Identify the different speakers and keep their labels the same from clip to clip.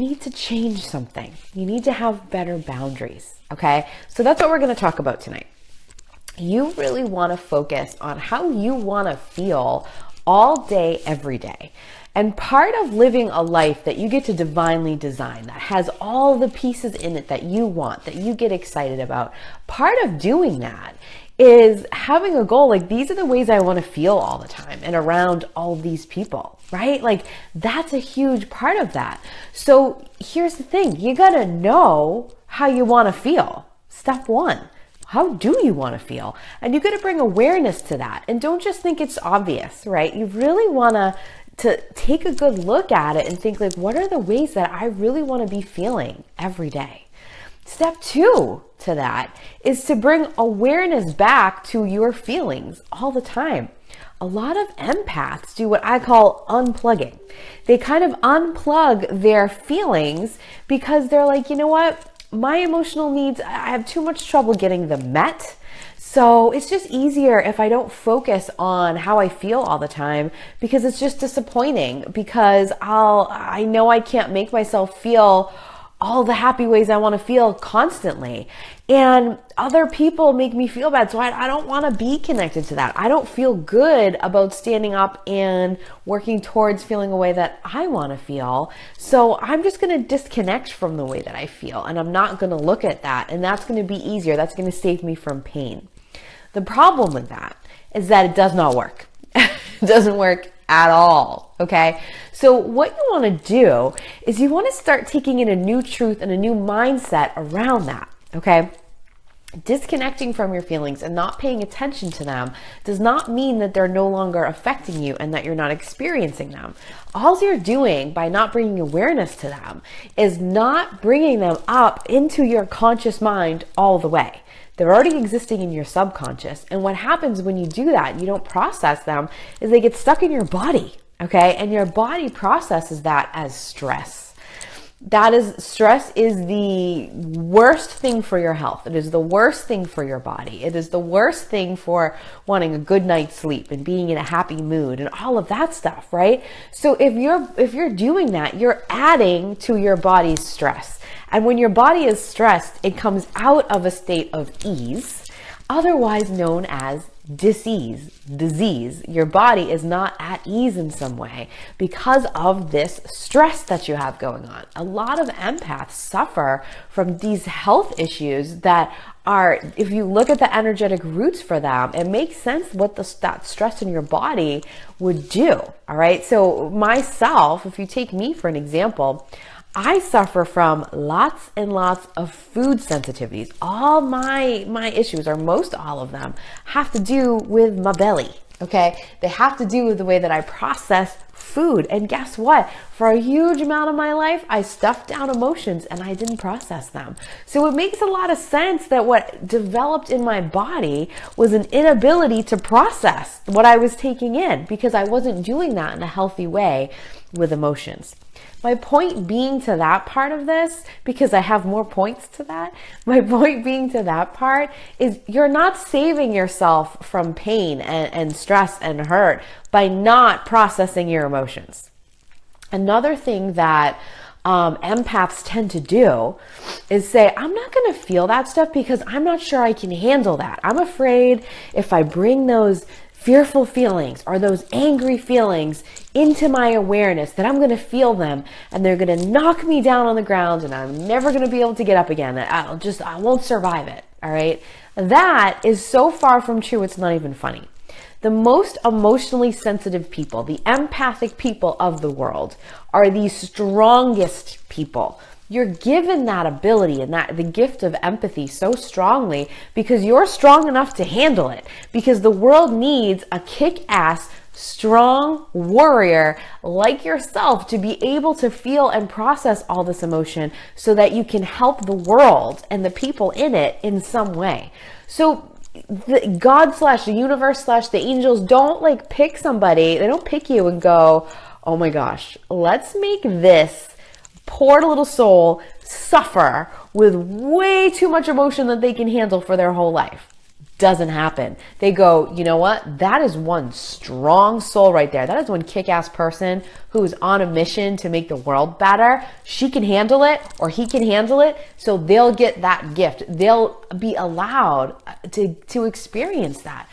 Speaker 1: need to change something. You need to have better boundaries, okay? So that's what we're going to talk about tonight. You really want to focus on how you want to feel all day, every day. And part of living a life that you get to divinely design, that has all the pieces in it that you want, that you get excited about, part of doing that is having a goal like, these are the ways I want to feel all the time and around all these people, right? Like, that's a huge part of that. So here's the thing, you got to know how you want to feel. Step one. How do you want to feel? And you got to bring awareness to that. And don't just think it's obvious, right? You really want to take a good look at it and think like, what are the ways that I really want to be feeling every day? Step two to that is to bring awareness back to your feelings all the time. A lot of empaths do what I call unplugging. They kind of unplug their feelings because they're like, you know what? My emotional needs, I have too much trouble getting them met. So it's just easier if I don't focus on how I feel all the time, because it's just disappointing, because I know I can't make myself feel all the happy ways I want to feel constantly. And other people make me feel bad. So I don't want to be connected to that. I don't feel good about standing up and working towards feeling a way that I want to feel. So I'm just going to disconnect from the way that I feel. And I'm not going to look at that. And that's going to be easier. That's going to save me from pain. The problem with that is that it does not work. It doesn't work at all. Okay. So what you want to do is you want to start taking in a new truth and a new mindset around that. Okay. Disconnecting from your feelings and not paying attention to them does not mean that they're no longer affecting you and that you're not experiencing them. All you're doing by not bringing awareness to them is not bringing them up into your conscious mind all the way. They're already existing in your subconscious. And what happens when you do that, you don't process them, is they get stuck in your body, okay? And your body processes that as stress. Stress is the worst thing for your health. It is the worst thing for your body. It is the worst thing for wanting a good night's sleep and being in a happy mood and all of that stuff, right? So if you're doing that, you're adding to your body's stress. And when your body is stressed, it comes out of a state of ease, otherwise known as disease. Your body is not at ease in some way because of this stress that you have going on. A lot of empaths suffer from these health issues that are, if you look at the energetic roots for them, it makes sense what that stress in your body would do. All right. So myself, if you take me for an example, I suffer from lots and lots of food sensitivities. All my issues, or most all of them, have to do with my belly, okay? They have to do with the way that I process food. And guess what? For a huge amount of my life, I stuffed down emotions and I didn't process them. So it makes a lot of sense that what developed in my body was an inability to process what I was taking in, because I wasn't doing that in a healthy way with emotions. My point being to that part of this, because I have more points to that, my point being to that part is you're not saving yourself from pain and stress and hurt by not processing your emotions. Another thing that empaths tend to do is say, I'm not going to feel that stuff because I'm not sure I can handle that. I'm afraid if I bring those fearful feelings or those angry feelings into my awareness, that I'm going to feel them and they're going to knock me down on the ground and I'm never going to be able to get up again. I won't survive it. All right. That is so far from true. It's not even funny. The most emotionally sensitive people, the empathic people of the world, are the strongest people. You're given that ability and the gift of empathy so strongly because you're strong enough to handle it, because the world needs a kick-ass, strong warrior like yourself to be able to feel and process all this emotion so that you can help the world and the people in it in some way. So the God/the universe/the angels don't pick somebody. They don't pick you and go, oh my gosh, let's make this poor little soul suffer with way too much emotion that they can handle for their whole life. doesn't happen. They go, you know what? That is one strong soul right there. That is one kick-ass person who is on a mission to make the world better. She can handle it, or he can handle it. So they'll get that gift. They'll be allowed to experience that.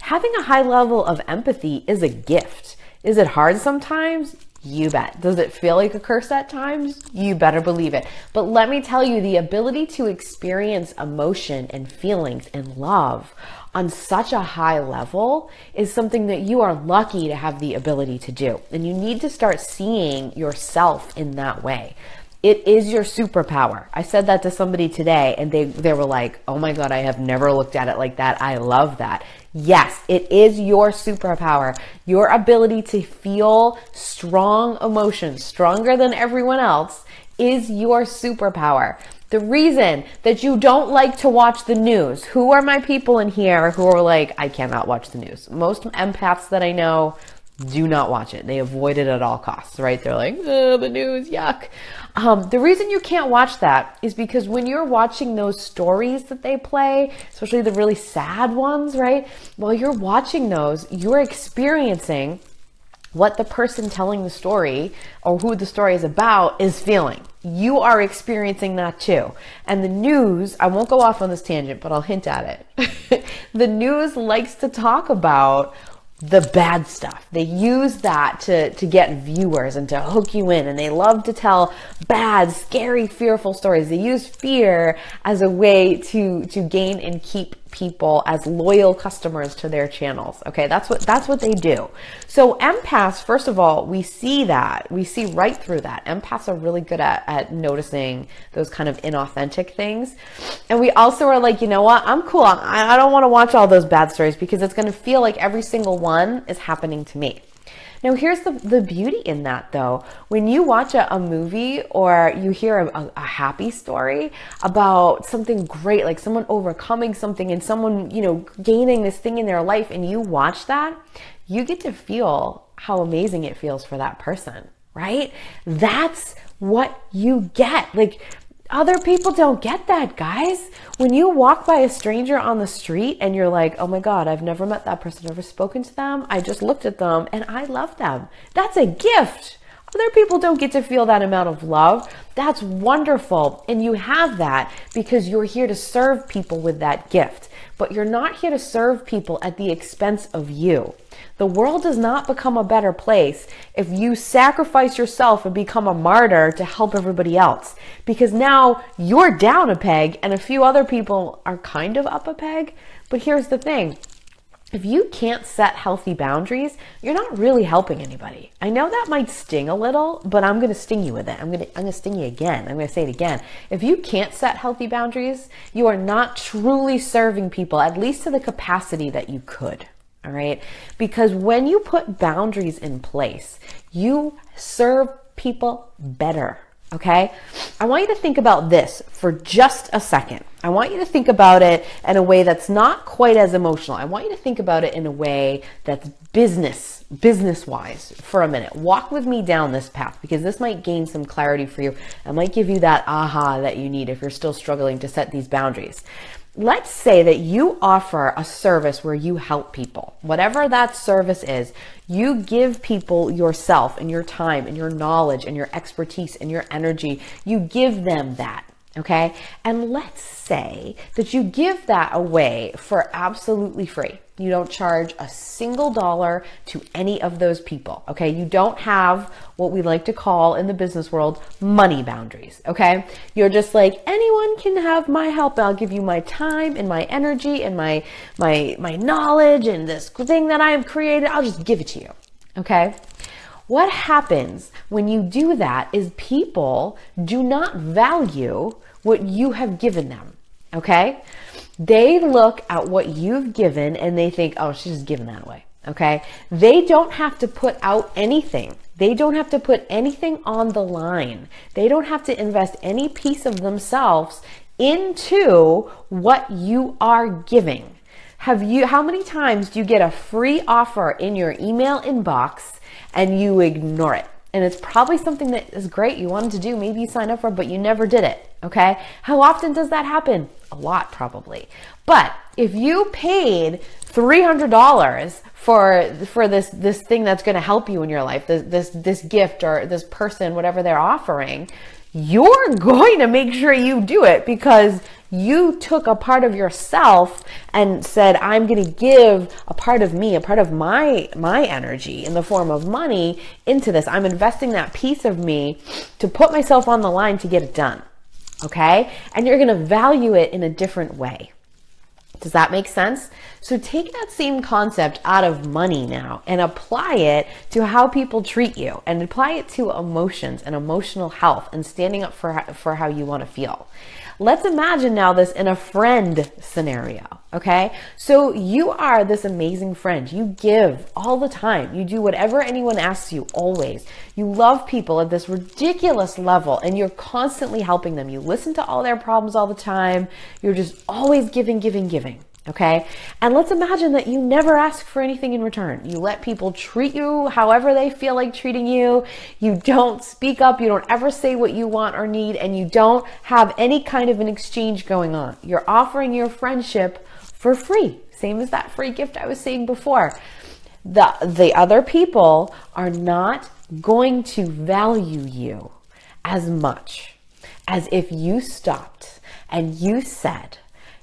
Speaker 1: Having a high level of empathy is a gift. Is it hard sometimes? You bet. Does it feel like a curse at times? You better believe it. But let me tell you, the ability to experience emotion and feelings and love on such a high level is something that you are lucky to have the ability to do. And you need to start seeing yourself in that way. It is your superpower. I said that to somebody today and they were like, oh my God, I have never looked at it like that. I love that. Yes, it is your superpower. Your ability to feel strong emotions, stronger than everyone else, is your superpower. The reason that you don't like to watch the news, who are my people in here who are like, I cannot watch the news? Most empaths that I know do not watch it. They avoid it at all costs, right? They're like, oh, the news, yuck. The reason you can't watch that is because when you're watching those stories that they play, especially the really sad ones, right? While you're watching those, you're experiencing what the person telling the story or who the story is about is feeling. You are experiencing that too. And the news, I won't go off on this tangent, but I'll hint at it. The news likes to talk about the bad stuff. They use that to get viewers and to hook you in, and they love to tell bad, scary, fearful stories. They use fear as a way to gain and keep people as loyal customers to their channels. Okay, that's what they do. So empaths, first of all, we see right through that. Empaths are really good at noticing those kind of inauthentic things. And we also are like, you know what? I'm cool. I don't want to watch all those bad stories because it's going to feel like every single one is happening to me. Now, here's the beauty in that, though. When you watch a movie or you hear a happy story about something great, like someone overcoming something and someone, gaining this thing in their life, and you watch that, you get to feel how amazing it feels for that person, right? That's what you get. Like, other people don't get that, guys. When you walk by a stranger on the street and you're like, oh my God, I've never met that person, never spoken to them. I just looked at them and I love them. That's a gift. Other people don't get to feel that amount of love. That's wonderful. And you have that because you're here to serve people with that gift. But you're not here to serve people at the expense of you. The world does not become a better place if you sacrifice yourself and become a martyr to help everybody else. Because now you're down a peg and a few other people are kind of up a peg. But here's the thing. If you can't set healthy boundaries, you're not really helping anybody. I know that might sting a little, but I'm going to sting you with it. I'm going to sting you again. I'm going to say it again. If you can't set healthy boundaries, you are not truly serving people, at least to the capacity that you could. All right? Because when you put boundaries in place, you serve people better. Okay? I want you to think about this for just a second. I want you to think about it in a way that's not quite as emotional. I want you to think about it in a way that's business-wise for a minute. Walk with me down this path because this might gain some clarity for you. It might give you that aha that you need if you're still struggling to set these boundaries. Let's say that you offer a service where you help people. Whatever that service is, you give people yourself and your time and your knowledge and your expertise and your energy. You give them that, okay? And let's say that you give that away for absolutely free. You don't charge a single dollar to any of those people, okay? You don't have what we like to call in the business world money boundaries, okay? You're just like, anyone can have my help. I'll give you my time and my energy and my knowledge and this thing that I have created. I'll just give it to you, okay? What happens when you do that is people do not value what you have given them, okay? They look at what you've given and they think, oh, she's just giving that away, okay? They don't have to put out anything. They don't have to put anything on the line. They don't have to invest any piece of themselves into what you are giving. How many times do you get a free offer in your email inbox and you ignore it? And it's probably something that is great. You wanted to do, maybe you signed up for it, but you never did it. Okay. How often does that happen? A lot, probably. But if you paid $300 for this thing that's going to help you in your life, this gift or this person, whatever they're offering, you're going to make sure you do it because you took a part of yourself and said, I'm going to give a part of me, a part of my energy in the form of money into this. I'm investing that piece of me to put myself on the line to get it done. Okay? And you're going to value it in a different way. Does that make sense? So take that same concept out of money now and apply it to how people treat you, and apply it to emotions and emotional health and standing up for how you want to feel. Let's imagine now this in a friend scenario, okay? So you are this amazing friend. You give all the time. You do whatever anyone asks you, always. You love people at this ridiculous level, and you're constantly helping them. You listen to all their problems all the time. You're just always giving. Okay. And let's imagine that you never ask for anything in return. You let people treat you however they feel like treating you. You don't speak up. You don't ever say what you want or need, and you don't have any kind of an exchange going on. You're offering your friendship for free. Same as that free gift I was saying before. The other people are not going to value you as much as if you stopped and you said,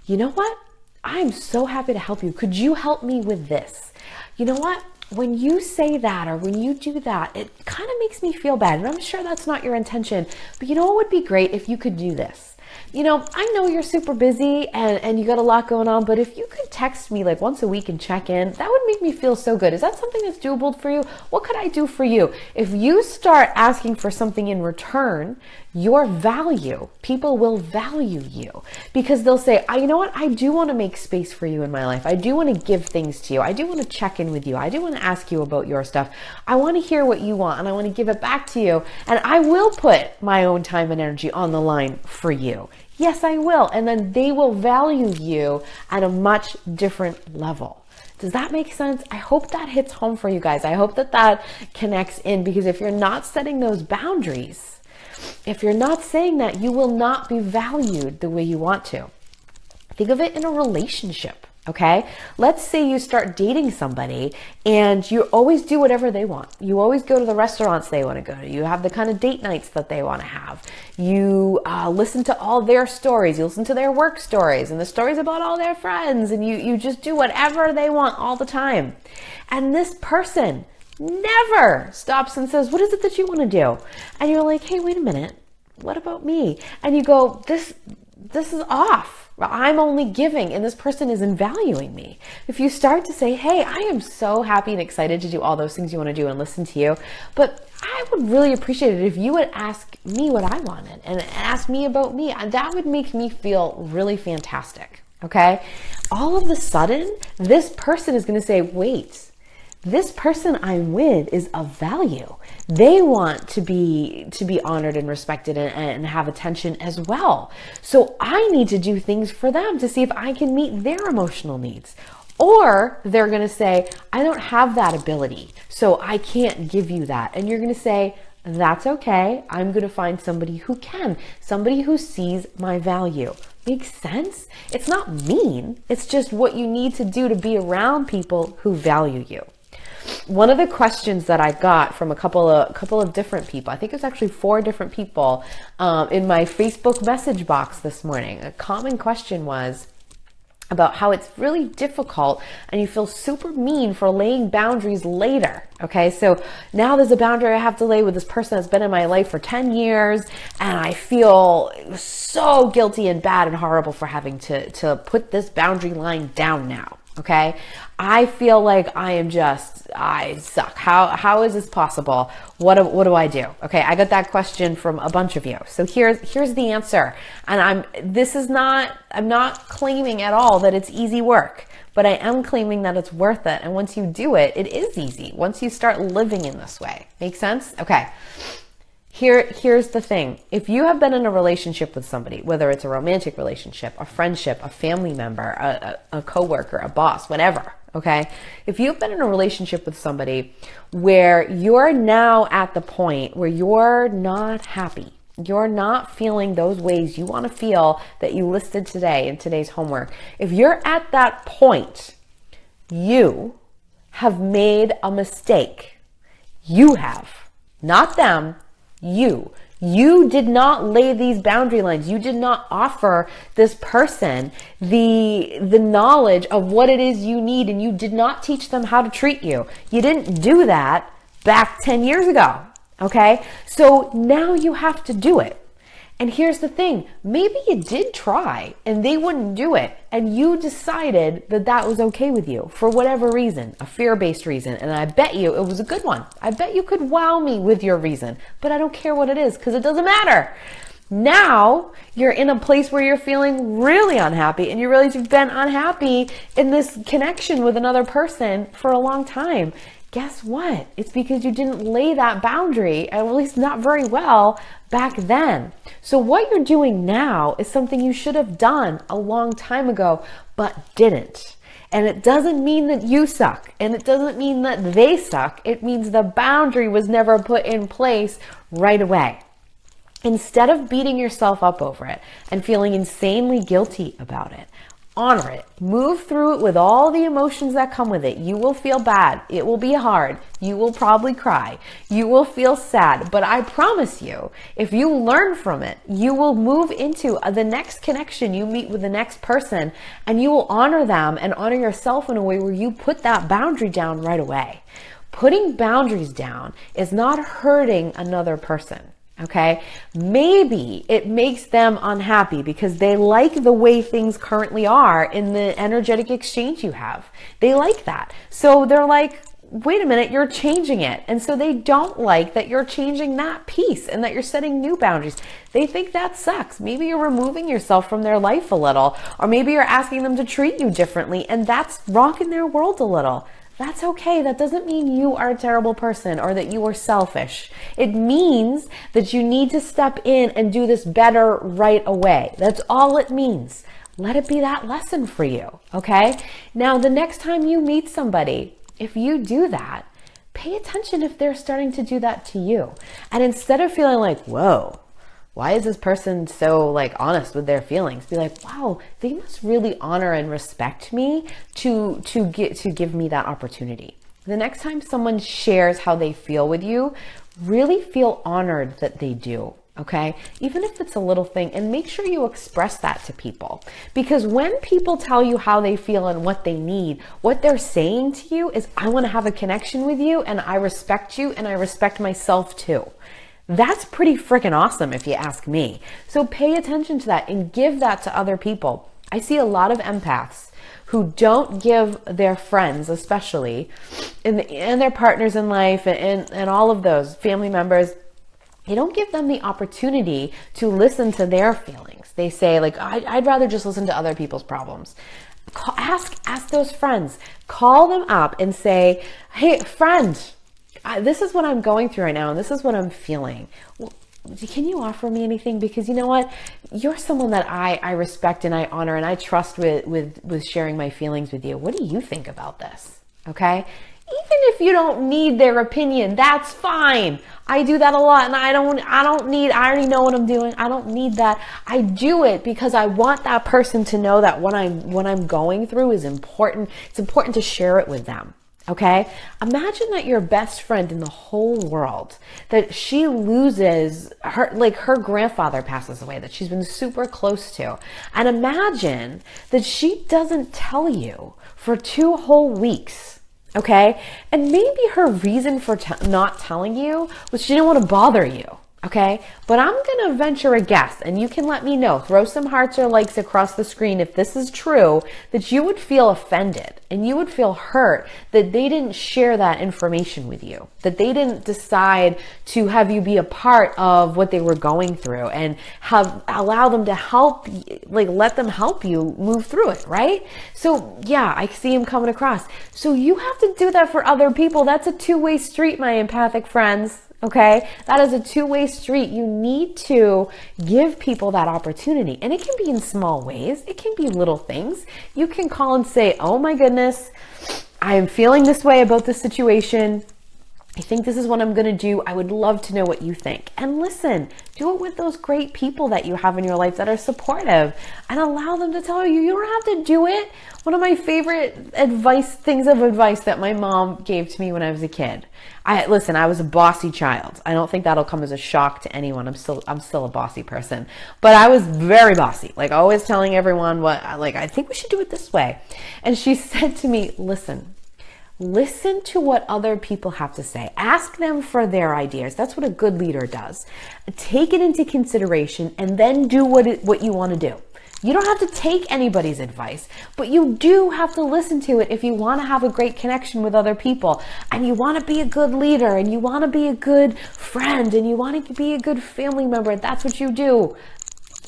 Speaker 1: you know what? I'm so happy to help you. Could you help me with this? You know what? When you say that or when you do that, it kind of makes me feel bad. And I'm sure that's not your intention, but you know what would be great if you could do this? You know, I know you're super busy and you got a lot going on, but if you could text me like once a week and check in, that would make me feel so good. Is that something that's doable for you? What could I do for you? If you start asking for something in return, your value, people will value you because they'll say, you know what? I do want to make space for you in my life. I do want to give things to you. I do want to check in with you. I do want to ask you about your stuff. I want to hear what you want and I want to give it back to you. And I will put my own time and energy on the line for you. Yes, I will. And then they will value you at a much different level. Does that make sense? I hope that hits home for you guys. I hope that connects in, because if you're not setting those boundaries, if you're not saying that, you will not be valued the way you want to. Think of it in a relationship. Okay, let's say you start dating somebody and you always do whatever they want. You always go to the restaurants they want to go to. You have the kind of date nights that they want to have. You listen to all their stories. You listen to their work stories and the stories about all their friends, and you just do whatever they want all the time. And this person never stops and says, what is it that you want to do? And you're like, hey, wait a minute. What about me? And you go, this is off. I'm only giving and this person isn't valuing me. If you start to say, hey, I am so happy and excited to do all those things you want to do and listen to you, but I would really appreciate it if you would ask me what I wanted and ask me about me. That would make me feel really fantastic. Okay. All of a sudden, this person is going to say, wait, this person I'm with is of value. They want to be honored and respected and have attention as well. So I need to do things for them to see if I can meet their emotional needs. Or they're going to say, I don't have that ability, so I can't give you that. And you're going to say, that's okay. I'm going to find somebody who can, somebody who sees my value. Makes sense? It's not mean. It's just what you need to do to be around people who value you. One of the questions that I got from a couple of different people, I think it was actually 4 different people in my Facebook message box this morning. A common question was about how it's really difficult and you feel super mean for laying boundaries later. Okay, so now there's a boundary I have to lay with this person that's been in my life for 10 years and I feel so guilty and bad and horrible for having to put this boundary line down now. Okay, I feel like I suck. How is this possible? What do I do? Okay, I got that question from a bunch of you. So here's the answer. And I'm not claiming at all that it's easy work, but I am claiming that it's worth it. And once you do it, it is easy. Once you start living in this way. Make sense? Okay. Here's the thing. If you have been in a relationship with somebody, whether it's a romantic relationship, a friendship, a family member, a coworker, a boss, whatever, okay? If you've been in a relationship with somebody where you're now at the point where you're not happy, you're not feeling those ways you want to feel that you listed today in today's homework. If you're at that point, you have made a mistake. You have, not them, you. You did not lay these boundary lines. You did not offer this person the knowledge of what it is you need, and you did not teach them how to treat you. You didn't do that back 10 years ago, okay? So now you have to do it. And here's the thing, maybe you did try and they wouldn't do it, and you decided that that was okay with you for whatever reason, a fear-based reason, and I bet you it was a good one. I bet you could wow me with your reason, but I don't care what it is because it doesn't matter. Now you're in a place where you're feeling really unhappy, and you realize you've been unhappy in this connection with another person for a long time. Guess what? It's because you didn't lay that boundary, at least not very well, back then. So what you're doing now is something you should have done a long time ago, but didn't. And it doesn't mean that you suck, and it doesn't mean that they suck. It means the boundary was never put in place right away. Instead of beating yourself up over it and feeling insanely guilty about it, honor it. Move through it with all the emotions that come with it. You will feel bad. It will be hard. You will probably cry. You will feel sad. But I promise you, if you learn from it, you will move into the next connection you meet with the next person, and you will honor them and honor yourself in a way where you put that boundary down right away. Putting boundaries down is not hurting another person. Okay, maybe it makes them unhappy because they like the way things currently are in the energetic exchange you have. They like that. So they're like, wait a minute, you're changing it. And so they don't like that you're changing that piece and that you're setting new boundaries. They think that sucks. Maybe you're removing yourself from their life a little, or maybe you're asking them to treat you differently, and that's rocking their world a little. That's okay. That doesn't mean you are a terrible person or that you are selfish. It means that you need to step in and do this better right away. That's all it means. Let it be that lesson for you, okay? Now, the next time you meet somebody, if you do that, pay attention if they're starting to do that to you. And instead of feeling like, whoa, why is this person so honest with their feelings? Be like, wow, they must really honor and respect me to give me that opportunity. The next time someone shares how they feel with you, really feel honored that they do. Okay, even if it's a little thing, and make sure you express that to people, because when people tell you how they feel and what they need, what they're saying to you is, I want to have a connection with you, and I respect you, and I respect myself too. That's pretty freaking awesome if you ask me. So pay attention to that and give that to other people. I see a lot of empaths who don't give their friends, especially, and their partners in life and all of those family members, they don't give them the opportunity to listen to their feelings. They say I'd rather just listen to other people's problems. Ask those friends, call them up and say, hey, friend, this is what I'm going through right now, and this is what I'm feeling. Well, can you offer me anything? Because you know what? You're someone that I respect and I honor and I trust with sharing my feelings with you. What do you think about this? Okay? Even if you don't need their opinion, that's fine. I do that a lot, and I already know what I'm doing. I don't need that. I do it because I want that person to know that what I'm going through is important. It's important to share it with them. Okay? Imagine that your best friend in the whole world, that she loses her grandfather passes away, that she's been super close to. And imagine that she doesn't tell you for 2 whole weeks. Okay? And maybe her reason for not telling you was she didn't want to bother you. Okay? But I'm going to venture a guess, and you can let me know. Throw some hearts or likes across the screen if this is true, that you would feel offended and you would feel hurt that they didn't share that information with you, that they didn't decide to have you be a part of what they were going through and allow them to help, let them help you move through it, right? So yeah, I see him coming across. So you have to do that for other people. That's a two-way street, my empathic friends. Okay, that is a two-way street. You need to give people that opportunity, and it can be in small ways. It can be little things. You can call and say, oh my goodness, I am feeling this way about this situation. I think this is what I'm going to do. I would love to know what you think. And listen, do it with those great people that you have in your life that are supportive, and allow them to tell you. You don't have to do it. One of my favorite things of advice that my mom gave to me when I was a kid. I was a bossy child. I don't think that'll come as a shock to anyone. I'm still a bossy person, but I was very bossy, like always telling everyone I think we should do it this way. And she said to me, listen to what other people have to say. Ask them for their ideas. That's what a good leader does. Take it into consideration and then do what you want to do. You don't have to take anybody's advice, but you do have to listen to it if you want to have a great connection with other people, and you want to be a good leader, and you want to be a good friend, and you want to be a good family member. That's what you do.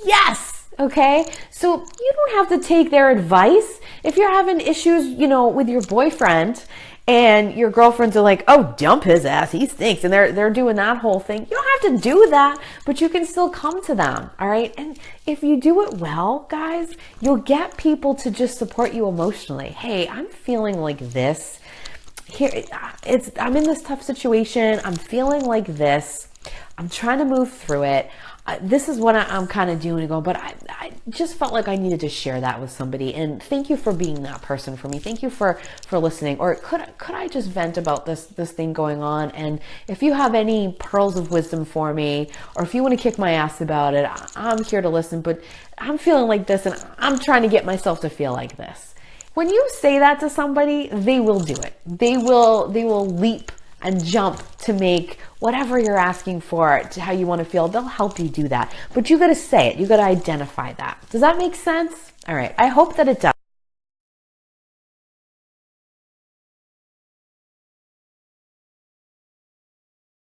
Speaker 1: Yes. Okay. So you don't have to take their advice. If you're having issues, with your boyfriend, and your girlfriends are like, oh, dump his ass, he stinks, and they're doing that whole thing, you don't have to do that, but you can still come to them. All right. And if you do it well, guys, you'll get people to just support you emotionally. Hey, I'm feeling like this. I'm in this tough situation. I'm feeling like this. I'm trying to move through it. This is what I'm kind of doing, but I just felt like I needed to share that with somebody. And thank you for being that person for me. Thank you for listening. Or could I just vent about this thing going on? And if you have any pearls of wisdom for me, or if you want to kick my ass about it, I'm here to listen. But I'm feeling like this, and I'm trying to get myself to feel like this. When you say that to somebody, they will do it. They will leap and jump to make whatever you're asking for to how you want to feel. They'll help you do that. But you got to say it. You got to identify that. Does that make sense? All right. I hope that it does.